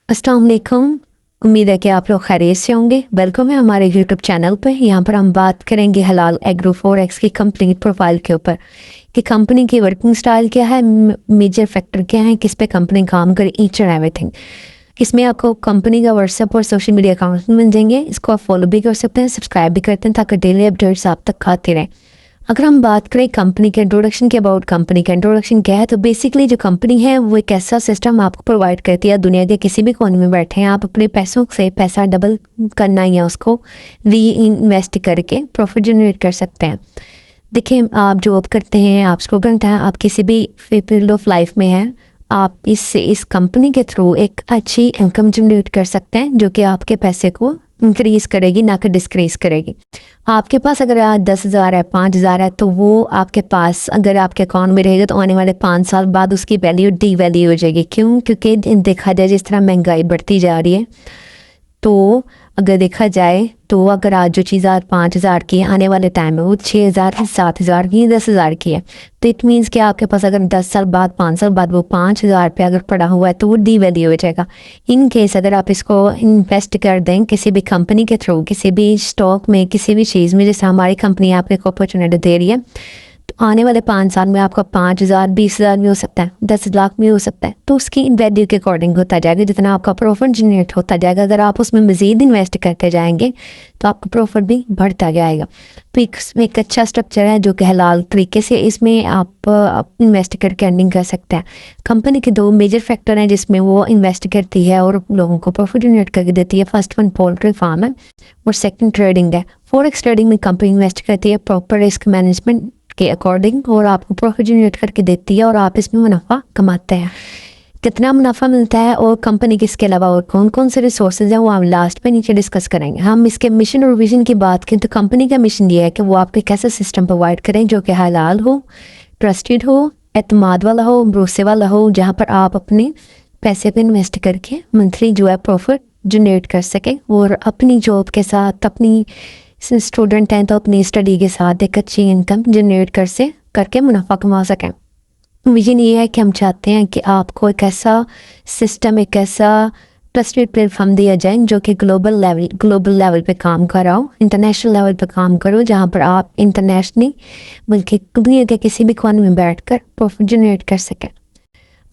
अस्सलाम वालेकुम। उम्मीद है कि आप लोग खैरियत से होंगे। वेलकम है हमारे यूट्यूब चैनल पर। यहाँ पर हम बात करेंगे हलाल एग्रो फॉरेक्स की कंप्लीट प्रोफाइल के ऊपर कि कंपनी की वर्किंग स्टाइल क्या है, मेजर फैक्टर क्या है, किस पे कंपनी काम करे, ईच एंड एवरीथिंग। इसमें आपको कंपनी का व्हाट्सएप और सोशल मीडिया अकाउंट मिल जाएंगे। इसको आप फॉलो भी कर सकते हैं, सब्सक्राइब भी करते हैं ताकि डेली अपडेट्स आप तक आते रहें। अगर हम बात करें कंपनी के इंट्रोडक्शन के अबाउट, कंपनी का इंट्रोडक्शन क्या है, तो बेसिकली जो कंपनी है वो एक ऐसा सिस्टम आपको प्रोवाइड करती है। दुनिया के किसी भी कोने में बैठे हैं, आप अपने पैसों से पैसा डबल करना या उसको री इन्वेस्ट करके प्रॉफिट जनरेट कर सकते हैं। देखिए, आप जॉब करते हैं, आप स्टूडेंट हैं, आप किसी भी फील्ड ऑफ लाइफ में हैं, आप इस कंपनी के थ्रू एक अच्छी इनकम जनरेट कर सकते हैं जो कि आपके पैसे को इंक्रीज़ करेगी, ना कि डिस्क्रीज़ करेगी। आपके पास अगर आज 10,000 है, 5,000 है, तो वो आपके पास अगर आपके अकाउंट में रहेगा तो आने वाले 5 साल बाद उसकी वैल्यू डी वैल्यू हो जाएगी। क्यों? क्योंकि देखा जाए जिस तरह महंगाई बढ़ती जा रही है, तो अगर देखा जाए तो अगर आज जो चीज़ आज 5,000 की है, आने वाले टाइम में वो 6,000 की, 7,000 की, 10,000 की है। तो इट मीन्स कि आपके पास अगर 10 साल बाद, 5 साल बाद वो 5,000 पे अगर पड़ा हुआ है तो वो डी वैल्यू हो जाएगा। इन केस अगर आप इसको इन्वेस्ट कर दें किसी भी कंपनी के थ्रू, किसी भी स्टॉक में, किसी भी चीज़ में, जैसे हमारी कंपनी आपको अपॉर्चुनिटी दे रही है, तो आने वाले 5 साल में आपका 5,000, 20,000 भी हो सकता है, 10 लाख भी हो सकता है। तो उसकी वैल्यू के अकॉर्डिंग होता जाएगा, जितना आपका प्रॉफिट जनरेट होता जाएगा। अगर आप उसमें मज़ीद इन्वेस्ट करते जाएंगे तो आपका प्रॉफिट भी बढ़ता जाएगा। तो एक अच्छा स्ट्रक्चर है जो कि हलाल तरीके से इसमें आप इन्वेस्ट करके अर्निंग कर सकते हैं। कंपनी के 2 मेजर फैक्टर हैं जिसमें वो इन्वेस्ट करती है और लोगों को प्रॉफिट जनरेट करके देती है। फर्स्ट वन पोल्ट्री फार्म है और सेकंड ट्रेडिंग है। फॉरेक्स ट्रेडिंग में कंपनी इन्वेस्ट करती है प्रॉपर रिस्क मैनेजमेंट के अकॉर्डिंग और आपको प्रॉफिट जनरेट करके देती है और आप इसमें मुनाफा कमाते हैं। कितना मुनाफा मिलता है और कंपनी के इसके अलावा और कौन कौन से रिसोर्सेज हैं वो हम लास्ट पे नीचे डिस्कस करेंगे। हम इसके मिशन और विजन की बात करें तो कंपनी का मिशन ये है कि वो आपको एक ऐसा सिस्टम प्रोवाइड करें जो कि हलाल हो, ट्रस्टेड हो, एतमाद वाला हो, भरोसे वाला हो, जहाँ पर आप अपने पैसे पे इन्वेस्ट करके मंथली जो है प्रॉफिट जनरेट कर सकें और अपनी जॉब के साथ, अपनी स्टूडेंट हैं तो अपनी स्टडी के साथ एक अच्छी इनकम जनरेट करके मुनाफा कमा सकें। विजन ये है कि हम चाहते हैं कि आपको एक ऐसा सिस्टम, एक ऐसा ट्रस्टेड प्लेटफॉर्म दिया जाए जो कि ग्लोबल लेवल पे काम कराओ, इंटरनेशनल लेवल पे काम करो, जहाँ पर आप इंटरनेशनली बल्कि दुनिया के किसी भी कोने में बैठकर प्रॉफिट जनरेट कर सकें।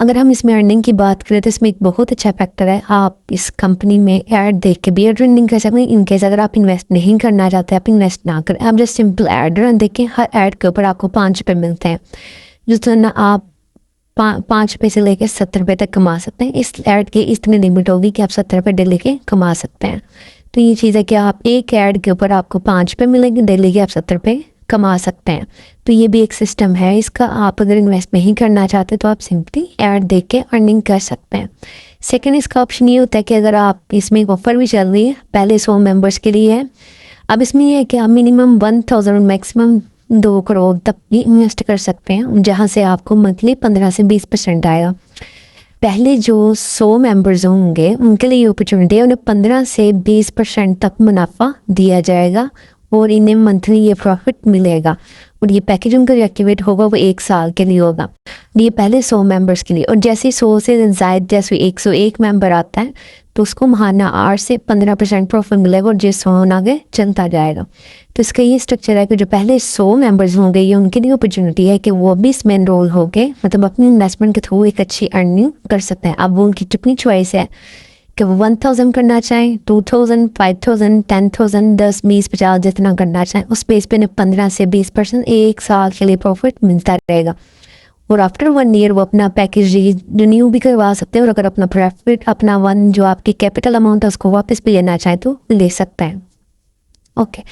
अगर हम इसमें अर्निंग की बात करें तो इसमें एक बहुत अच्छा फैक्टर है, आप इस कंपनी में ऐड देख के भी अर्निंग कर सकते हैं। इनकेस अगर आप इन्वेस्ट नहीं करना चाहते, आप इन्वेस्ट ना करें, आप जस्ट सिंपल ऐड रन देखें, हर ऐड के ऊपर आपको 5 रुपये मिलते हैं, जितना आप 5 रुपये से लेकर 70 रुपये तक कमा सकते हैं। इस ऐड की इतनी लिमिट होगी कि आप 70 रुपये डेली के कमा सकते हैं। तो ये चीज़ है कि आप एक ऐड के ऊपर आपको 5 रुपये मिलेंगे, डेली के आप 70 रुपये कमा सकते हैं। तो ये भी एक सिस्टम है इसका। आप अगर इन्वेस्ट नहीं करना चाहते तो आप सिंपली ऐड देख के अर्निंग कर सकते हैं। सेकंड इसका ऑप्शन ये होता है कि अगर आप इसमें एक ऑफर भी चल रही है, पहले 100 मेंबर्स के लिए है। अब इसमें ये है कि आप मिनिमम 1,000 मैक्सिमम 2 करोड़ तक भी इन्वेस्ट कर सकते हैं, जहाँ से आपको मंथली 15 से 20% आएगा। पहले जो 100 मेंबर्स होंगे उनके लिए ये अपॉर्चुनिटी है, उन्हें 15 से 20% तक मुनाफा दिया जाएगा और इन्हें मंथली ये प्रॉफिट मिलेगा। और ये पैकेज उनका जो एक्टिवेट होगा वो 1 साल के लिए होगा। ये पहले 100 मेंबर्स के लिए, और जैसे 100 से ज़ायद जैसे 101 मेंबर आता है तो उसको महाना 8 से 15% प्रॉफिट मिलेगा और जिस 100 आगे चलता जाएगा। तो इसका ये स्ट्रक्चर है कि जो पहले 100 मेंबर्स होंगे ये उनके लिए अपॉर्चुनिटी है कि वो भी इसमें एनरोल हो गए, मतलब अपनी इन्वेस्टमेंट के थ्रू एक अच्छी अर्निंग कर सकते हैं। अब वो उनकी अपनी चॉइस है कि वो 1,000 करना चाहें, 2,000, 5,000, 10,000, 10, 20, 50 जितना करना चाहें। उस बेस पे 15 से 20% 1 साल के लिए प्रॉफिट मिलता रहेगा और आफ्टर 1 ईयर वो अपना पैकेज रिन्यू भी करवा सकते हैं और अगर अपना प्रॉफिट, अपना जो आपकी कैपिटल अमाउंट है उसको वापस भी लेना चाहें तो ले सकते हैं। ओके,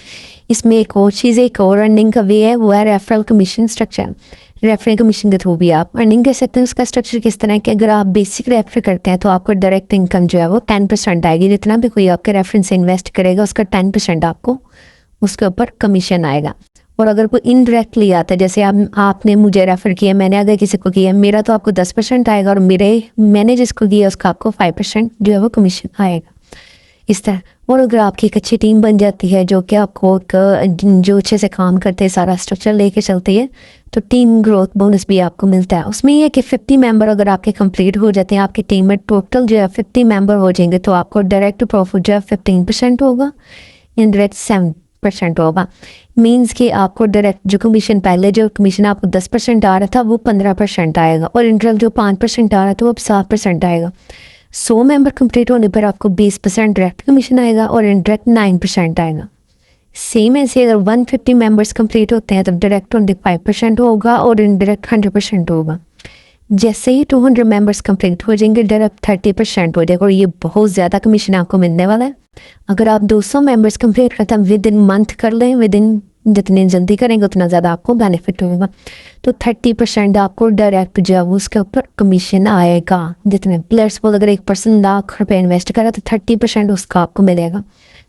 इसमें एक और चीज़, एक और अर्निंग का वे है, वो है referral commission structure. Referral commission के थ्रू भी आप अर्निंग कर सकते हैं। उसका स्ट्रक्चर किस तरह है कि अगर आप बेसिक रेफर करते हैं तो आपको डायरेक्ट इनकम जो है वो 10% आएगी। जितना भी कोई आपके रेफरेंस से इन्वेस्ट करेगा उसका 10% आपको उसके ऊपर कमीशन आएगा। और अगर कोई इनडायरेक्टली आता है, जैसे आपने मुझे रेफ़र किया, मैंने अगर किसी को किया, मेरा तो आपको 10% आएगा और मैंने जिसको किया उसका आपको 5% जो है वो कमीशन आएगा। इस तरह और अगर आपकी एक अच्छी टीम बन जाती है जो कि आपको जो अच्छे से काम करते हैं, सारा स्ट्रक्चर लेके चलती है, तो टीम ग्रोथ बोनस भी आपको मिलता है। उसमें ये है कि 50 मेंबर अगर आपके कंप्लीट हो जाते हैं, आपकी टीम में टोटल जो है 50 मेंबर हो जाएंगे, तो आपको डायरेक्ट प्रॉफिट जो है 15% होगा, इनडायरेक्ट 7% होगा। मीन्स कि आपको डायरेक्ट जो कमीशन, पहले जो कमीशन आपको 10% आ रहा था वो 15% आएगा, और इंटरल जो 5% आ रहा था वो अब 7% आएगा। 100 मेंबर कंप्लीट होने पर आपको 20% डायरेक्ट कमीशन आएगा और इनडायरेक्ट 9% आएगा। सेम ऐसे अगर 150 मेंबर्स कंप्लीट होते हैं तब डायरेक्ट 25% होगा और इनडायरेक्ट 100% होगा। जैसे ही 200 मेंबर्स कंप्लीट हो जाएंगे डायरेक्ट 30% हो जाएगा, और ये बहुत ज़्यादा कमीशन आपको मिलने वाला है। अगर आप 200 मेंबर्स कंप्लीट करते हैं विद इन मंथ कर लें, विद इन जितनी जल्दी करेंगे उतना ज़्यादा आपको बेनिफिट होगा। तो 30% आपको डायरेक्ट जो है उसके ऊपर कमीशन आएगा। जितने प्लेयर्स बोल, अगर 1% लाख रुपये इन्वेस्ट करा तो 30% उसका आपको मिलेगा।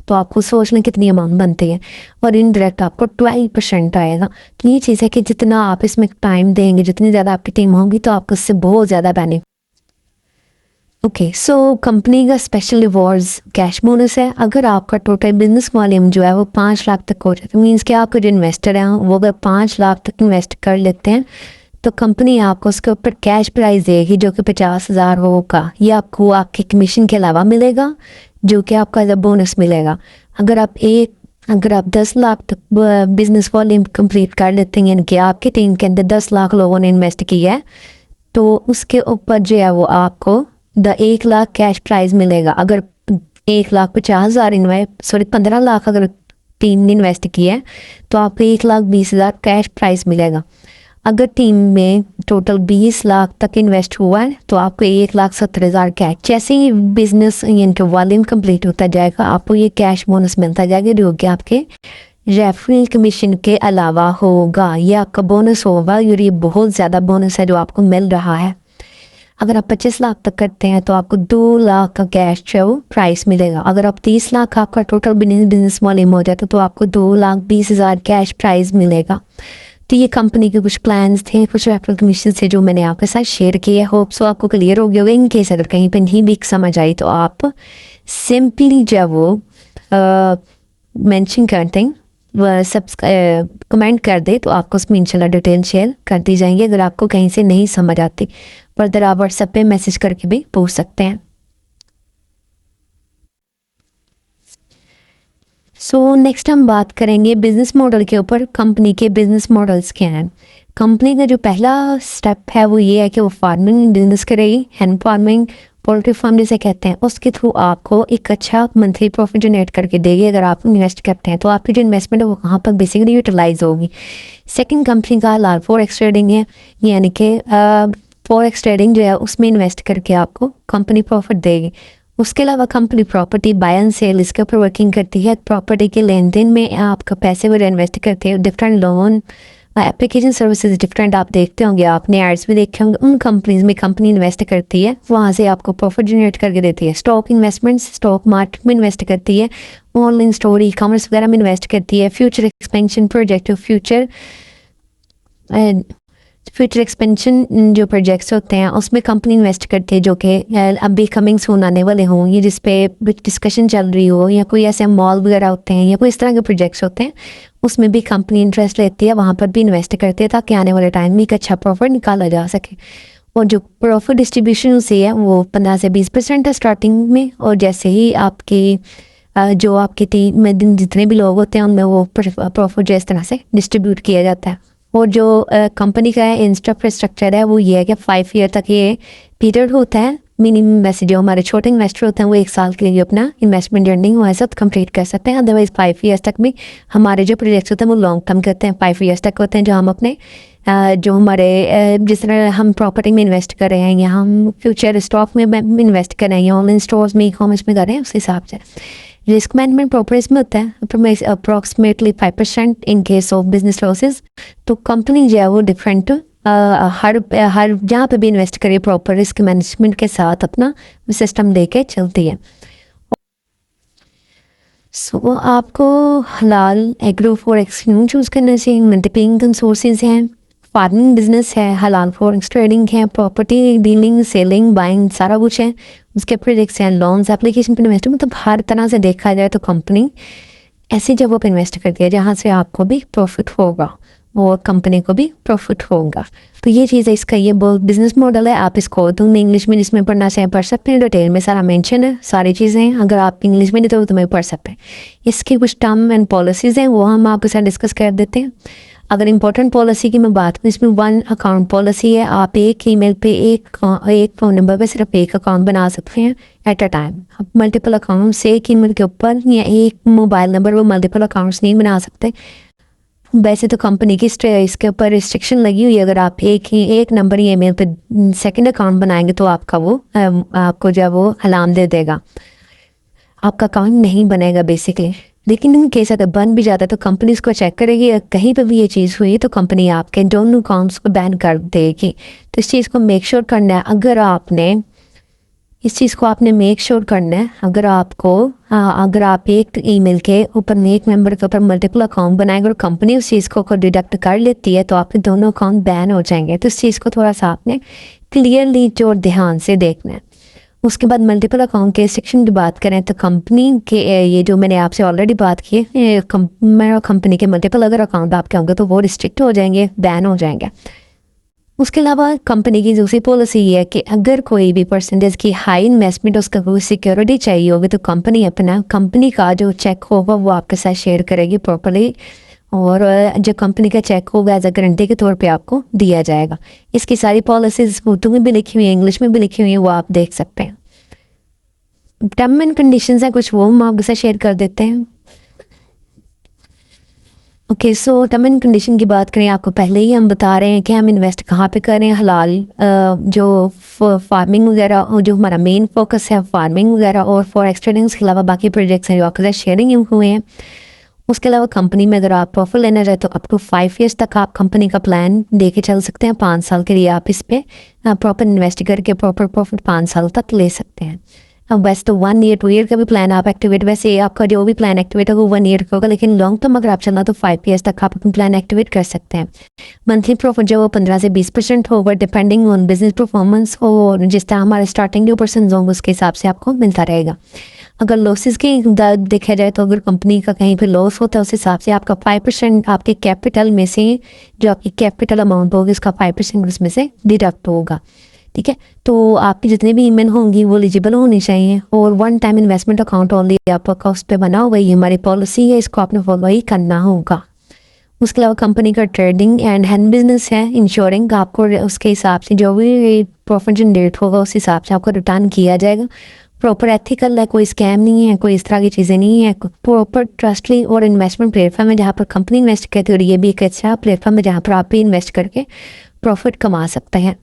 तो आपको सोच लें कितनी अमाउंट बनती है, और इनडायरेक्ट आपको 12% आएगा। तो ये चीज़ है कि जितना आप इसमें टाइम देंगे, जितनी ज़्यादा आपकी टीम होगी, तो आपको इससे बहुत ज़्यादा बेनिफिट। ओके, सो कंपनी का स्पेशल रिवॉर्ड्स कैश बोनस है। अगर आपका टोटल बिजनेस वॉल्यूम जो है वो 5 लाख तक हो जाता है, मीन्स कि आपके जो इन्वेस्टर हैं वो अगर 5 लाख तक इन्वेस्ट कर लेते हैं, तो कंपनी आपको उसके ऊपर कैश प्राइस देगी जो कि 50,000 होगा। ये आपको आपके कमीशन के अलावा मिलेगा, जो कि आपका एज अ बोनस मिलेगा। अगर आप 10 लाख तक बिजनेस वॉल्यूम कंप्लीट कर लेते हैं, यानी कि आपकी टीम के अंदर 10 लाख लोगों ने इन्वेस्ट किया है, तो उसके ऊपर जो है वो आपको 1 लाख कैश प्राइज मिलेगा। अगर 1,50,000 15 लाख अगर टीम ने इन्वेस्ट किया है, तो आपको 1,20,000 कैश प्राइस मिलेगा। अगर टीम में टोटल 20 लाख तक इन्वेस्ट हुआ है, तो आपको 1,70,000 कैश। जैसे ही बिजनेस यानी कि वॉल्यूम कंप्लीट होता जाएगा, आपको ये कैश बोनस मिलता जाएगा, जो कि आपके रेफरल कमीशन के अलावा होगा। ये आपका बोनस होगा, और ये बहुत ज़्यादा बोनस है जो आपको मिल रहा है। अगर आप 25 लाख तक करते हैं तो आपको 2 लाख का कैश जो है वो प्राइस मिलेगा। अगर आप 30 लाख आपका टोटल बिजनेस वॉल्यूम हो जाता, तो आपको 2,20,000 कैश प्राइस मिलेगा। तो ये कंपनी के कुछ प्लान्स थे, कुछ रेफरल कमीशन थे जो मैंने आपके साथ शेयर किए। होप सो आपको क्लियर हो गया होगा। इन केस अगर कहीं पर नहीं भी समझ आई, तो आप सिंपली जो है वो मेंशन करते हैं, कमेंट कर दे, तो आपको उसमें इंशाल्लाह डिटेल शेयर कर दी जाएंगी। अगर आपको कहीं से नहीं समझ आती, फर्दर आप व्हाट्सएप पे मैसेज करके भी पूछ सकते हैं। सो नेक्स्ट हम बात करेंगे बिजनेस मॉडल के ऊपर। कंपनी के बिजनेस मॉडल्स क्या हैं। कंपनी का जो पहला स्टेप है वो ये है कि वो फार्मिंग बिजनेस करेगी, हैंड फार्मिंग, पोल्ट्री फार्म जिसे कहते हैं। उसके थ्रू आपको एक अच्छा मंथली प्रॉफिट जनरेट करके देगी। अगर आप इन्वेस्ट करते हैं तो आपकी जो इन्वेस्टमेंट है वो कहाँ पर बेसिकली यूटिलाइज होगी। सेकंड कंपनी का लाल फॉरेक्स ट्रेडिंग है, यानी कि फॉरेक्स ट्रेडिंग जो है उसमें इन्वेस्ट करके आपको कंपनी प्रॉफिट देगी। उसके अलावा company property buy and sell इसके ऊपर वर्किंग करती है। प्रॉपर्टी के लेन देन में आपका पैसे वो इन्वेस्ट करते हैं। Different loan application services different आप देखते होंगे, आपने एड्स भी देखे होंगे। उन कंपनीज में कंपनी इन्वेस्ट करती है, वहाँ से आपको प्रॉफिट जनरेट करके देती है। स्टॉक इन्वेस्टमेंट, स्टॉक मार्केट में इन्वेस्ट करती है। ऑनलाइन स्टोर, ई कॉमर्स वगैरह में इन्वेस्ट करती है। Future expansion project, future expansion जो प्रोजेक्ट्स होते हैं उसमें कंपनी इन्वेस्ट करती है, जो कि अभी कमिंग सून आने वाले हों, या जिस पे डिस्कशन चल रही हो, या कोई ऐसे मॉल वगैरह होते हैं, या कोई इस तरह के प्रोजेक्ट्स होते हैं, उसमें भी कंपनी इंटरेस्ट लेती है, वहाँ पर भी इन्वेस्ट करती है, ताकि आने वाले टाइम में एक अच्छा प्रॉफिट निकाला जा सके। और जो प्रॉफिट डिस्ट्रीब्यूशन से है वो 15 से 20% है स्टार्टिंग में, और जैसे ही आपकी जो आपकी टीम में जितने भी लोग होते हैं उनमें वो प्रॉफिट जो इस तरह से डिस्ट्रीब्यूट किया जाता है। और जो कंपनी का इंफ्रास्ट्रक्चर है वो ये है कि 5 ईयर तक ये पीरियड होता है मिनिमम। वैसे जो हमारे छोटे इन्वेस्टर होते हैं वो 1 साल के लिए अपना इन्वेस्टमेंट जर्निंग वहाँ से कंप्लीट कर सकते हैं। अदरवाइज 5 ईयर्स तक भी हमारे जो प्रोजेक्ट्स होते हैं वो लॉन्ग टर्म करते हैं। 5 ईयर्स तक होते हैं जो हम अपने जो हमारे जिस तरह हम प्रॉपर्टी में इन्वेस्ट कर रहे हैं, या हम फ्यूचर स्टॉक में इन्वेस्ट कर रहे हैं, या ऑनलाइन स्टोर्स में, ई कॉमर्स में कर रहे हैं, उस हिसाब से। रिस्क मैनेजमेंट प्रॉपर इसमें होता है approximately 5% in case of business losses. तो कंपनी जो है वो डिफरेंट हर जहाँ पे भी इन्वेस्ट करिए प्रॉपर रिस्क मैनेजमेंट के साथ अपना सिस्टम लेके चलती है। सो आपको हलाल एग्रो फॉरेक्स क्यों चूज़ करना चाहिए। मल्टीपल इनकम सोर्सेज हैं, फार्मिंग बिजनेस है, हलाल फॉरेक्स ट्रेडिंग है, प्रॉपर्टी डीलिंग, सेलिंग, बाइंग, सारा कुछ है। उसके प्रोजेक्ट्स हैं, लोन्स, एप्लीकेशन पर इन्वेस्ट, मतलब हर तरह से देखा जाए तो कंपनी ऐसी जगहों पर इन्वेस्ट करती है जहाँ से आपको भी प्रॉफिट होगा और कंपनी को भी प्रॉफिट होगा। तो ये चीज़ है, इसका ये बिजनेस मॉडल है। आप इसको तुमने इंग्लिश में जिसमें पढ़ना चाहें पढ़ सकते हैं, डिटेल में सारा मेंशन है, सारी चीज़ें हैं। अगर आप इंग्लिश में नहीं तो तुम्हें पढ़ सकते हैं। इसकी कुछ टर्म एंड पॉलिसीज़ हैं, वो हम आपके साथ डिस्कस कर देते हैं। अगर इंपॉर्टेंट पॉलिसी की मैं बात करूँ, इसमें 1 अकाउंट पॉलिसी है। आप एक ईमेल पे एक फ़ोन नंबर पे सिर्फ एक अकाउंट बना सकते हैं एट अ टाइम। आप मल्टीपल अकाउंट से एक ईमेल के ऊपर या एक मोबाइल नंबर वो मल्टीपल अकाउंट्स नहीं बना सकते। वैसे तो कंपनी की इसके ऊपर रिस्ट्रिक्शन लगी हुई है, अगर आप एक नंबर या ईमेल पे सेकंड अकाउंट बनाएंगे तो आपका वो आपको जब वो अलार्म दे देगा, आपका अकाउंट नहीं बनेगा बेसिकली। लेकिन इन केस अगर बन भी जाता है तो कंपनी इसको चेक करेगी, कहीं पर भी ये चीज़ हुई तो कंपनी आपके दोनों अकाउंट्स को बैन कर देगी। तो इस चीज़ को मेक श्योर करना है। अगर आपने इस चीज़ को आपने मेक श्योर करना है, अगर आप एक ईमेल के ऊपर एक मेंबर के ऊपर मल्टीपल अकाउंट बनाएंगे और कंपनी उस चीज़ को डिडक्ट कर लेती है तो आपके दोनों अकाउंट बैन हो जाएंगे। तो इस चीज़ को थोड़ा सा आपने क्लियरली और ध्यान से देखना है। उसके बाद मल्टीपल अकाउंट के सेक्शन की बात करें तो कंपनी के ये जो मैंने आपसे ऑलरेडी बात की है, कंपनी के मल्टीपल अगर अकाउंट आपके होंगे तो वो रिस्ट्रिक्ट हो जाएंगे, बैन हो जाएंगे। उसके अलावा कंपनी की दूसरी पॉलिसी ये है कि अगर कोई भी परसेंटेज की हाई इन्वेस्टमेंट उसका कोई सिक्योरिटी चाहिए होगी तो कंपनी का जो चेक होगा वो आपके साथ शेयर करेगी प्रॉपर्ली, और जो कंपनी का चेक होगा एज अ गारंटी के तौर पे आपको दिया जाएगा। इसकी सारी पॉलिसीज उर्दू में भी लिखी हुई है, इंग्लिश में भी लिखी हुई है, वो आप देख सकते हैं। टर्म एंड कंडीशंस हैं कुछ, वो हम आपके साथ शेयर कर देते हैं। Okay, so term and condition की बात करें, आपको पहले ही हम बता रहे हैं कि हम इन्वेस्ट कहाँ पे करें। हलाल जो फार्मिंग वगैरह, जो हमारा मेन फोकस है फार्मिंग वगैरह और फॉरेक्स ट्रेडिंग के अलावा बाकी प्रोजेक्ट्स हैं जो आपके साथ शेयरिंग हुए हैं। उसके अलावा कंपनी में अगर आप प्रॉफिट लेना चाहे तो अप टू 5 ईयर्स तक आप कंपनी का प्लान दे के चल सकते हैं। 5 साल के लिए आप इस पर प्रॉपर इन्वेस्ट करके प्रॉपर प्रॉफिट 5 साल तक ले सकते हैं। अब वैसे तो 1 ईयर 2 ईयर का भी प्लान आप एक्टिवेट, वैसे आपका जो भी प्लान एक्टिवेट होगा 1 ईयर का होगा, लेकिन लॉन्ग टर्म अगर आप चलना तो 5 ईयर्स तक आप अपना प्लान एक्टिवेट कर सकते हैं। मंथली प्रॉफिट जो 15 से 20% होगा डिपेंडिंग ऑन बिजनेस परफॉर्मेंस, और जिस तरह हमारे स्टार्टिंग जो पर्सन होंगे उसके हिसाब से आपको मिलता रहेगा। अगर लॉसेस की देखा जाए तो अगर कंपनी का कहीं पर लॉस होता है उस हिसाब से आपका 5% आपके कैपिटल में से, जो आपकी कैपिटल अमाउंट होगी उसका 5% उसमें से डिडक्ट होगा। ठीक है, तो आपकी जितने भी ईमेल होंगी वो एलिजिबल होनी चाहिए, और 1 टाइम इन्वेस्टमेंट अकाउंट ओनली आपका उस पर बना हुआ, ये हमारी पॉलिसी है, इसको आपने फॉलो ही करना होगा। उसके अलावा कंपनी का ट्रेडिंग एंड हैंड बिजनेस है, इंश्योरिंग आपको उसके हिसाब से जो भी प्रॉफिट जनरेट होगा उस हिसाब से आपको रिटर्न किया जाएगा। प्रॉपर एथिकल है, कोई स्कैम नहीं है, कोई इस तरह की चीज़ें नहीं है। प्रॉपर ट्रस्टली और इन्वेस्टमेंट प्लेटफॉर्म है जहाँ पर कंपनी इन्वेस्ट करती है, और ये भी एक अच्छा प्लेटफॉर्म है जहाँ पर आप भी इन्वेस्ट करके प्रॉफिट कमा सकते हैं।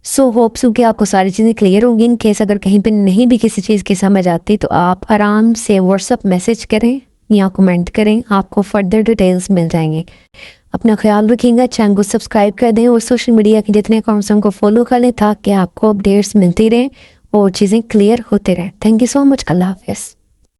सो होप्स कि आपको सारी चीज़ें क्लियर होंगी। इन केस अगर कहीं पे नहीं भी किसी चीज़ की समझ आती तो आप आराम से व्हाट्सअप मैसेज करें या कमेंट करें, आपको फर्दर डिटेल्स मिल जाएंगे। अपना ख्याल रखिएगा, चैनल को सब्सक्राइब कर दें और सोशल मीडिया के जितने अकाउंट्स हैं उनको फॉलो कर लें ताकि आपको अपडेट्स मिलती रहें और चीज़ें क्लियर होते रहें। Thank you so much. अल्लाह हाफिज़।